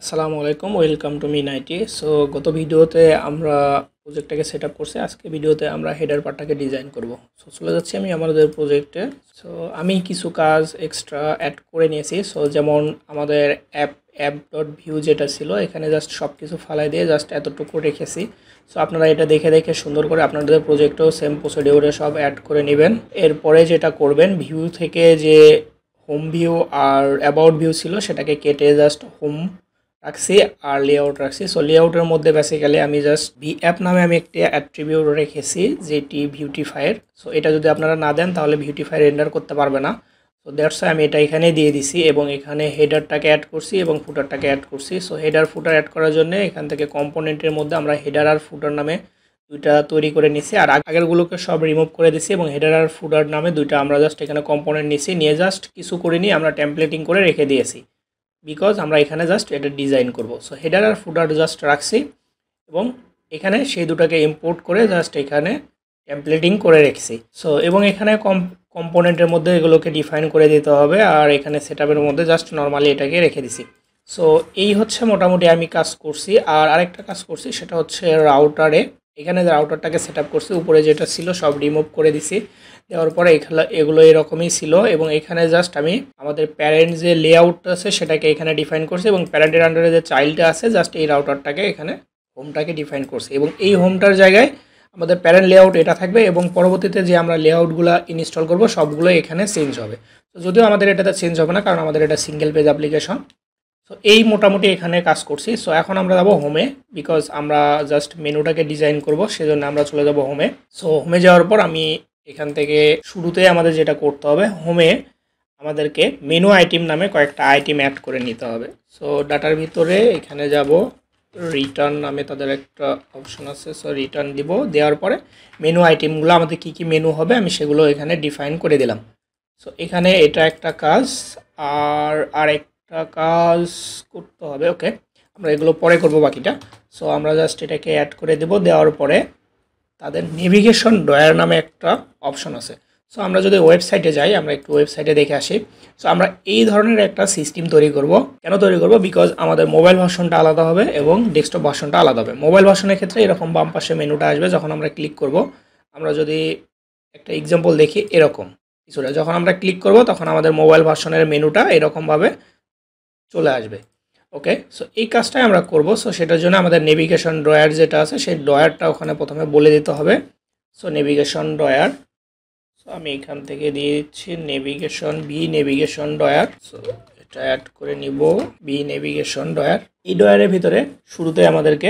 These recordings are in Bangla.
আসসালামু আলাইকুম, welcome to Min IT. So গত ভিডিওতে আমরা প্রজেক্টটাকে সেট আপ করছি। আজকে ভিডিওতে আমরা হেডার পার্টটাকে ডিজাইন করব। সো চলে যাচ্ছি আমি আমাদের প্রজেক্টে। সো আমি কিছু কাজ এক্সট্রা অ্যাড করে নিয়েছি। সো যেমন আমাদের অ্যাপ ডট ভিউ যেটা ছিল, এখানে জাস্ট সব কিছু ফালাই দিয়ে জাস্ট এতটুকু রেখেছি। সো আপনারা এটা দেখে দেখে সুন্দর করে আপনাদের প্রজেক্টেও সেম প্রসিডিওরে সব অ্যাড করে নেবেন। এরপরে যেটা করবেন, ভিউ থেকে যে হোম ভিউ আর অ্যাবাউট ভিউ ছিল সেটাকে কেটে জাস্ট হোম রাখছি আর লেআউট রাখছি। সো লেআউটের মধ্যে বেসিক্যালি আমি জাস্ট ভি অ্যাপ নামে আমি একটি অ্যাট্রিবিউট রেখেছি যেটি বিউটিফায়ার। সো এটা যদি আপনারা না দেন তাহলে বিউটিফায়ার রেন্ডার করতে পারবে না। সো দ্যাটস আমি এটা এখানে দিয়ে দিছি এবং এখানে হেডারটাকে অ্যাড করছি এবং ফুটারটাকে অ্যাড করছি। সো হেডার ফুটার অ্যাড করার জন্য এখান থেকে কম্পোনেন্টের মধ্যে আমরা হেডার আর ফুটার নামে দুইটা তৈরি করে নিছি, আর আগেরগুলোকে সব রিমুভ করে দিছি এবং হেডার আর ফুটার নামে দুইটা আমরা জাস্ট এখানে কম্পোনেন্ট নিছি, নিয়ে জাস্ট কিছু করে নিয়ে আমরা টেমপ্লেটিং করে রেখে দিয়েছি বিকজ আমরা এখানে জাস্ট এটা ডিজাইন করব। সো হেডার আর ফুটার জাস্ট রাখছি এবং এখানে সেই দুটাকে ইম্পোর্ট করে জাস্ট এখানে টেমপ্লেটিং করে রেখেছি। সো এবং এখানে কম্পোনেন্টের মধ্যে এগুলোকে ডিফাইন করে দিতে হবে, আর এখানে সেটআপের মধ্যে জাস্ট নর্মালি এটাকে রেখে দিছি। সো এই হচ্ছে মোটামুটি আমি কাজ করছি। আর আরেকটা কাজ করছি সেটা হচ্ছে রাউটারে। এখানে রাউটারটাকে সেট আপ করছি, উপরে যেটা ছিল সব রিমুভ করে দিছি। দেওয়ার পরে এগুলো এরকমই ছিল এবং এখানে জাস্ট আমি আমাদের প্যারেন্ট যে লেআউটটা আছে সেটাকে এখানে ডিফাইন করছি এবং প্যারেন্টের আন্ডারে যে চাইল্ডটা আছে জাস্ট এই রাউটারটাকে এখানে হোমটাকে ডিফাইন করছি এবং এই হোমটার জায়গায় আমাদের প্যারেন্ট লেআউট এটা থাকবে এবং পরবর্তীতে যে আমরা লেআউটগুলো ইনস্টল করব সবগুলো এখানে চেঞ্জ হবে। তো যদিও আমাদের এটাতে চেঞ্জ হবে না কারণ আমাদের এটা সিঙ্গেল পেজ অ্যাপ্লিকেশন। সো এই মোটামুটি এখানে কাজ করছি। সো এখন আমরা যাব হোমে, বিকজ আমরা জাস্ট মেনুটাকে ডিজাইন করব, সেজন্য আমরা চলে যাব হোমে। সো হোমে যাওয়ার পর আমি এখান থেকে শুরুতে আমাদের যেটা করতে হবে, হোমে আমাদেরকে মেনু আইটেম নামে কয়েকটা আইটেম অ্যাড করে নিতে হবে। সো ডাটার ভিতরে এখানে যাব, রিটার্ন নামে তাদের একটা অপশন আছে। সো রিটার্ন দিব, দেওয়ার পরে মেনু আইটেমগুলো আমাদের কী কী মেনু হবে আমি সেগুলো এখানে ডিফাইন করে দিলাম। সো এখানে এটা একটা কাজ, আর আরেকটা কাজ করতে হবে। ওকে, আমরা এগুলো পরে করব বাকিটা। সো আমরা জাস্ট এটাকে অ্যাড করে দেব, দেওয়ার পরে তাদের নেভিগেশন ড্রয়ার নামে একটা অপশন আছে। সো আমরা যদি ওয়েবসাইটে যাই, আমরা একটু ওয়েবসাইটে দেখে আসি। সো আমরা এই ধরনের একটা সিস্টেম তৈরি করব। কেন তৈরি করব? বিকজ আমাদের মোবাইল ভার্সনটা আলাদা হবে এবং ডেস্কটপ ভার্সনটা আলাদা হবে। মোবাইল ভার্সনের ক্ষেত্রে এরকম বাম পাশে মেনুটা আসবে, যখন আমরা ক্লিক করব, আমরা যদি একটা এক্সাম্পল দেখি এরকম কিছুটা, যখন আমরা ক্লিক করব তখন আমাদের মোবাইল ভার্সনের মেনুটা এরকমভাবে চলে আসবে। ওকে, সো এই কাজটাই আমরা করব। সো সেটার জন্য আমাদের নেভিগেশন ড্রয়ার যেটা আছে সেই ড্রয়ারটা ওখানে প্রথমে বলে দিতে হবে। সো নেভিগেশন ড্রয়ার, সো আমি এখান থেকে দিয়ে দিচ্ছি নেভিগেশন ড্রয়ার। সো এটা অ্যাড করে নিব, নেভিগেশন ড্রয়ার। এই ড্রয়ারের ভিতরে শুরুতে আমাদেরকে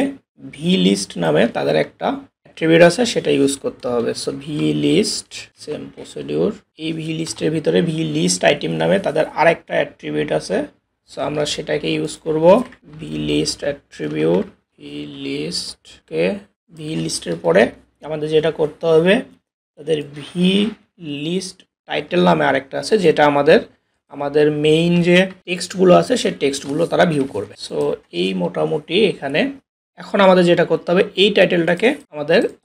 ভি লিস্ট নামে তাদের একটা অ্যাট্রিবিউট আছে, সেটা ইউজ করতে হবে। So V list, same procedure. এই ভি লিস্টের ভিতরে ভি লিস্ট আইটেম নামে তাদের আরেকটা অ্যাট্রিবিউট আছে। সো আমরা সেটাকে ইউজ করব, ভি লিস্ট অ্যাট্রিবিউট। ভি লিস্টের পরে আমাদের যেটা করতে হবে, তাদের ভি লিস্ট টাইটেল নামে আরেকটা আছে, যেটা আমাদের মেইন যে টেক্সটগুলো আছে সেই টেক্সটগুলো তারা ভিউ করবে। সো এই মোটামুটি এখানে এখন আমাদের যেটা করতে হবে, এই টাইটেলটাকে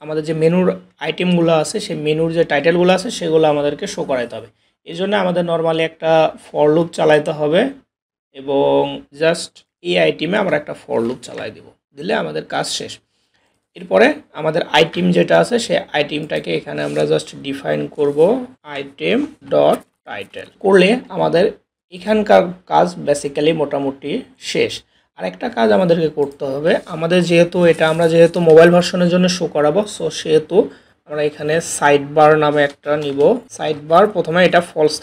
আমাদের যে মেনুর আইটেমগুলো আছে সেই মেনুর যে টাইটেলগুলো আছে সেগুলো আমাদেরকে শো করাইতে হবে। এই জন্য আমাদের নর্মালি একটা ফর লুপ চালাইতে হবে এবং জাস্ট এই আইটেমে আমরা একটা ফর লুপ চালাই দিলে আমাদের কাজ শেষ। এরপরে আমাদের আইটেম যেটা আছে সেই আইটেমটাকে এখানে আমরা জাস্ট ডিফাইন করব, আইটেম ডট টাইটেল করলে আমাদের এখানকার কাজ বেসিক্যালি মোটামুটি শেষ। আরেকটা কাজ আমাদেরকে করতে হবে, আমাদের আমরা যেহেতু মোবাইল ভার্সনের জন্য শো করাবো, সো সেহেতু আমরা এখানে সাইড বার নামে একটা নিব। সাইড বার প্রথমে এটা ফলস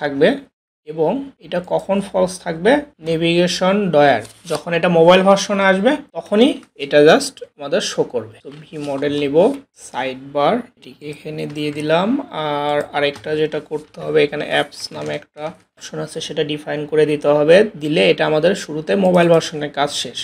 থাকবে এবং এটা কখন ফলস থাকবে, নেভিগেশন ড্রয়ার যখন এটা মোবাইল ভার্সনে আসবে তখনই এটা জাস্ট আমাদের শো করবে। তো ভি মডেল নিব, সাইড বার এটিকে এখানে দিয়ে দিলাম। আর আরেকটা যেটা করতে হবে, এখানে অ্যাপস নামে একটা অপশন আছে, সেটা ডিফাইন করে দিতে হবে। দিলে এটা আমাদের শুরুতে মোবাইল ভার্সনের কাজ শেষ।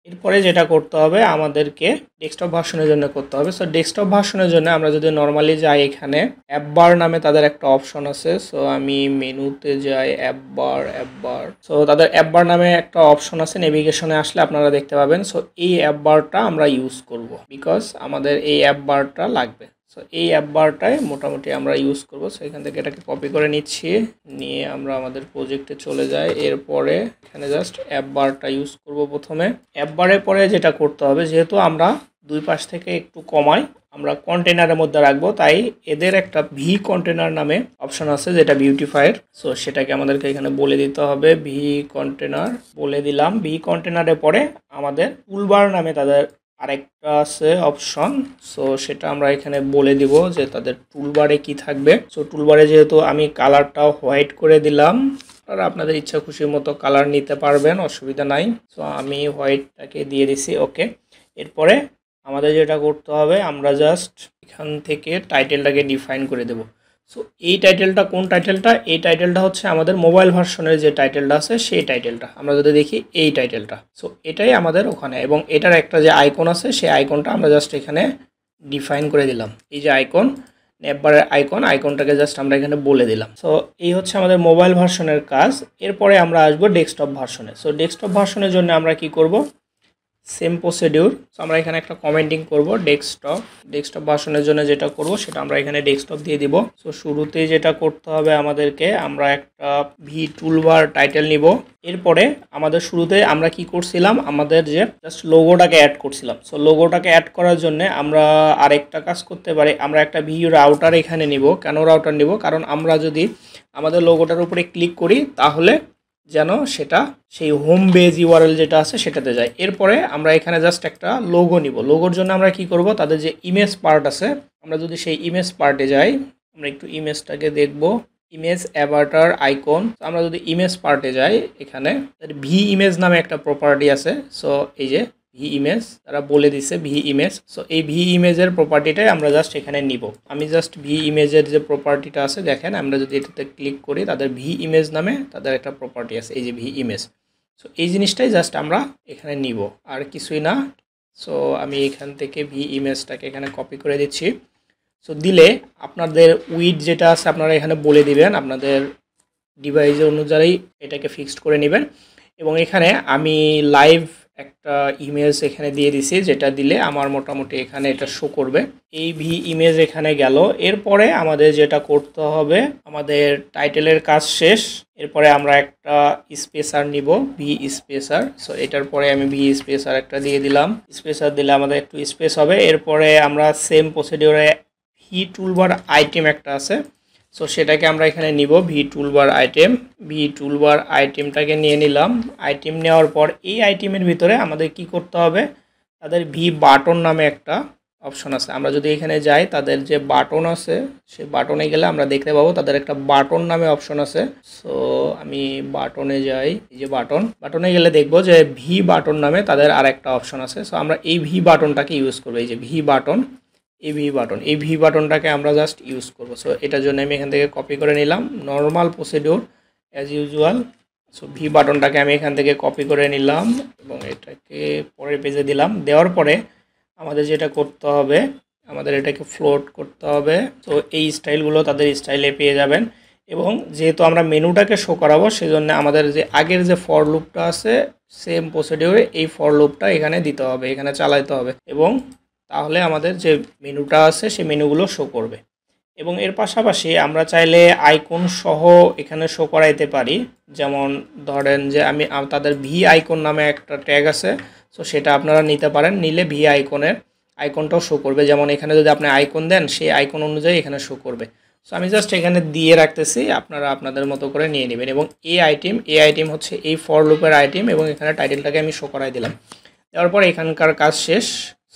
এরপরে যেটা করতে হবে আমাদেরকে ডেস্কটপ ভার্সনের জন্য করতে হবে। সো ডেস্কটপ ভার্সনের জন্য আমরা যদি নর্মালি যাই, এখানে অ্যাপ বার নামে তাদের একটা অপশন আছে। সো আমি মেনুতে যাই, অ্যাপ বার। সো তাদের অ্যাপ বার নামে একটা অপশন আছে, নেভিগেশনে আসলে আপনারা দেখতে পাবেন। সো এই অ্যাপ বারটা আমরা ইউজ করব বিকজ আমাদের এই অ্যাপ বারটা লাগবে। সো এই অ্যাপ বারটাই মোটামুটি আমরা ইউজ করব। সো এখান থেকে এটাকে কপি করে নিচ্ছি, নিয়ে আমরা আমাদের প্রজেক্টে চলে যাই। এরপরে এখানে জাস্ট অ্যাপ বারটা ইউজ করব। প্রথমে অ্যাপ বারের পরে যেটা করতে হবে, যেহেতু আমরা দুই পাশ থেকে একটু কমাই, আমরা কন্টেনারের মধ্যে রাখবো, তাই এদের একটা ভি কন্টেনার নামে অপশন আছে যেটা বিউটিফায়ার। সো সেটাকে আমাদেরকে এখানে বলে দিতে হবে, ভি কন্টেনার বলে দিলাম। ভি কন্টেনারের পরে আমাদের টুলবার নামে তাদের আরেকটা আছে অপশন। সো সেটা আমরা এখানে বলে দিব যে তাদের টুলবারে কি থাকবে। সো টুলবারে যেহেতু আমি কালারটাও হোয়াইট করে দিলাম, আর আপনাদের ইচ্ছা খুশির মতো কালার নিতে পারবেন, অসুবিধা নাই। সো আমি হোয়াইটটাকে দিয়ে দিছি, ওকে। এরপরে আমাদের যেটা করতে হবে, আমরা জাস্ট এখান থেকে টাইটেলটাকে ডিফাইন করে দেব। সো এই টাইটেলটা কোন টাইটেলটা? এই টাইটেলটা হচ্ছে আমাদের মোবাইল ভার্সনের যে টাইটেলটা আছে সেই টাইটেলটা। আমরা যদি দেখি এই টাইটেলটা, সো এটাই আমাদের ওখানে, এবং এটার একটা যে আইকন আছে সেই আইকনটা আমরা জাস্ট এখানে ডিফাইন করে দিলাম। এই যে আইকন, নেটবারের আইকনটাকে জাস্ট আমরা এখানে বলে দিলাম। সো এই হচ্ছে আমাদের মোবাইল ভার্সনের কাজ। এরপরে আমরা আসবো ডেস্কটপ ভার্সনে। সো ডেস্কটপ ভার্সনের জন্য আমরা কি করব, সেম প্রসিডিউর। সো আমরা এখানে একটা কমেন্টিং করব ডেস্কটপ ভার্সনের জন্য যেটা করব সেটা আমরা এখানে ডেস্কটপ দিয়ে দিব। সো শুরুতেই যেটা করতে হবে আমাদেরকে, আমরা একটা ভি টুলবার টাইটেল নিব। এরপরে আমাদের শুরুতে আমরা কি করছিলাম, আমাদের যে জাস্ট লোগোটাকে অ্যাড করছিলাম। সো লোগোটাকে অ্যাড করার জন্য আমরা আরেকটা কাজ করতে পারি, আমরা একটা ভি রাউটার এখানে নিব। কেন রাউটার নিব? কারণ আমরা যদি আমাদের লোগোটার উপরে ক্লিক করি তাহলে যেন সেটা সেই হোম বেজ ইউআরএল যেটা আছে সেটাতে যায়। এরপরে আমরা এখানে জাস্ট একটা লোগো নিব। লোগোর জন্য আমরা কি করব, তাদের যে ইমেজ পার্ট আছে, আমরা যদি সেই ইমেজ পার্টে যাই, আমরা একটু ইমেজটাকে দেখব, ইমেজ অ্যাভাটার আইকন। আমরা যদি ইমেজ পার্টে যাই, এখানে ভি ইমেজ নামে একটা প্রপার্টি আছে। সো এই যে ভি ইমেজ, তারা বলে দিছে ভি ইমেজ। সো এই ভি ইমেজের প্রপার্টিটাই আমরা জাস্ট এখানে নিব। আমি জাস্ট ভি ইমেজের যে প্রপার্টিটা আছে দেখেন, আমরা যদি এটাতে ক্লিক করি, তাদের ভি ইমেজ নামে তাদের একটা প্রপার্টি আছে, এই যে ভি ইমেজ। সো এই জিনিসটাই জাস্ট আমরা এখানে নিব, আর কিছুই না। সো আমি এখান থেকে ভি ইমেজটাকে এখানে কপি করে দিচ্ছি। সো দিলে আপনাদের উইড যেটা আছে আপনারা এখানে বলে দিবেন, আপনাদের ডিভাইসের অনুযায়ী এটাকে ফিক্সড করে নেবেন। এবং এখানে আমি লাইভ একটা ইমেজ এখানে দিয়ে দিছি, যেটা দিলে আমার মোটামুটি এখানে এটা শো করবে। এই ভি ইমেজ এখানে গেল। এরপরে আমাদের যেটা করতে হবে, আমাদের টাইটেলের কাজ শেষ। এরপরে আমরা একটা স্পেসার নিব, ভি স্পেসার। সো এটার পরে আমি ভি স্পেসার একটা দিয়ে দিলাম। স্পেসার দিলে আমাদের একটু স্পেস হবে। এরপরে আমরা সেম প্রসিডিওরে ভি টুলবার আইটেম একটা আছে, সো সেটাকে আমরা এখানে নিব, ভি টুলবার আইটেমটাকে নিয়ে নিলাম। আইটেম নেওয়ার পর এই আইটেমের ভিতরে আমাদের কি করতে হবে, তাদের ভি বাটন নামে একটা অপশন আছে। আমরা যদি এখানে যাই, তাদের যে বাটন আছে সেই বাটনে গেলে আমরা দেখতে পাবো তাদের একটা বাটন নামে অপশন আছে। সো আমি বাটনে যাই, এই যে বাটনে গেলে দেখবো যে ভি বাটন নামে তাদের আর একটা অপশন আছে। সো আমরা এই ভি বাটনটাকে ইউজ করবো, এই যে ভি বাটন, এই ভি বাটনটাকে আমরা জাস্ট ইউজ করব। সো এটার জন্য আমি এখান থেকে কপি করে নিলাম, normal procedure as usual. So V বাটনটাকে আমি এখান থেকে কপি করে নিলাম এবং এটাকে পরের পেজে দিলাম। দেওয়ার পরে আমাদের যেটা করতে হবে, আমাদের এটাকে ফ্লোট করতে হবে। তো এই স্টাইলগুলো তাদের স্টাইলে পেয়ে যাবেন। এবং যেহেতু আমরা মেনুটাকে শো করাবো, সেজন্য আমাদের যে আগের যে ফর লুপটা আছে সেম প্রসিডিওরে এই ফর লুপটা এখানে দিতে হবে, এখানে চালাইতে হবে, এবং তাহলে আমাদের যে মেনুটা আছে সেই মেনুগুলো শো করবে। এবং এর পাশাপাশি আমরা চাইলে আইকন সহ এখানে শো করাইতে পারি। যেমন ধরেন যে আমি তাদের ভি আইকন নামে একটা ট্যাগ আছে, সো সেটা আপনারা নিতে পারেন। নিলে ভি আইকনটাও শো করবে। যেমন এখানে যদি আপনি আইকন দেন, সেই আইকন অনুযায়ী এখানে শো করবে। সো আমি জাস্ট এখানে দিয়ে রাখতেছি, আপনারা আপনাদের মতো করে নিয়ে নেবেন। এবং এই আইটেম হচ্ছে এই ফর লুপের আইটেম, এবং এখানে টাইটেলটাকে আমি শো করাই দিলাম। দেওয়ার পর এখানকার কাজ শেষ।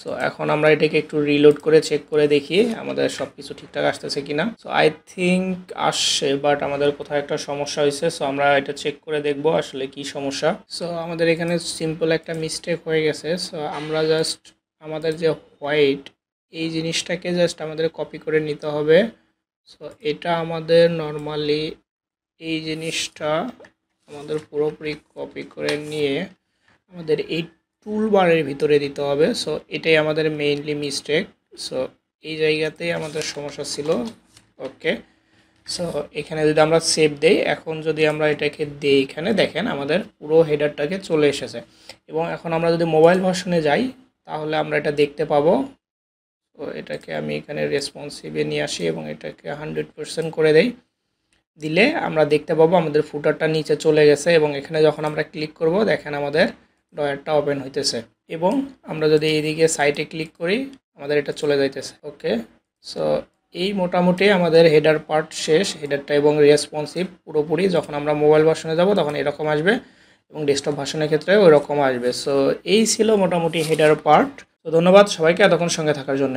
সো এখন আমরা এটাকে একটু রিলোড করে চেক করে দেখি আমাদের সব কিছু ঠিকঠাক আসতেছে কিনা। সো আই থিঙ্ক আসছে, বাট আমাদের কোথাও একটা সমস্যা হয়েছে। সো আমরা এটা চেক করে দেখব আসলে কি সমস্যা। সো আমাদের এখানে সিম্পল একটা মিস্টেক হয়ে গেছে। সো আমরা জাস্ট আমাদের যে হোয়াইট, এই জিনিসটাকে জাস্ট আমাদের কপি করে নিতে হবে। সো এটা আমাদের নর্মালি এই জিনিসটা আমাদের পুরোপুরি কপি করে নিয়ে আমাদের এই টুলবারের ভিতরে দিতে হবে। সো এটাই আমাদের মেইনলি মিস্টেক। সো এই জায়গাতেই আমাদের সমস্যা ছিল। ওকে, সো এখানে যদি আমরা সেভ দেই, এখন যদি আমরা এটাকে দিই, এখানে দেখেন আমাদের পুরো হেডারটাকে চলে এসেছে। এবং এখন আমরা যদি মোবাইল ভার্সনে যাই, তাহলে আমরা এটা দেখতে পাবো। তো এটাকে আমি এখানে রেসপন্সিভে নিয়ে আসি এবং এটাকে 100% করে দেই। দিলে আমরা দেখতে পাবো আমাদের ফুটারটা নিচে চলে গেছে এবং এখানে যখন আমরা ক্লিক করব দেখেন আমাদের ড্রয়ারটা ওপেন হইতেছে এবং আমরা যদি এইদিকে সাইটে ক্লিক করি আমাদের এটা চলে যাইতেছে। ওকে, সো এই মোটামুটি আমাদের হেডার পার্ট শেষ। হেডারটা এবং রেসপন্সিভ পুরোপুরি। যখন আমরা মোবাইল ভার্সনে যাব তখন এরকম আসবে এবং ডেস্কটপ ভার্সনের ক্ষেত্রে ওই রকম আসবে। সো এই ছিল মোটামুটি হেডার পার্ট। তো ধন্যবাদ সবাইকে এতক্ষণ সঙ্গে থাকার জন্য।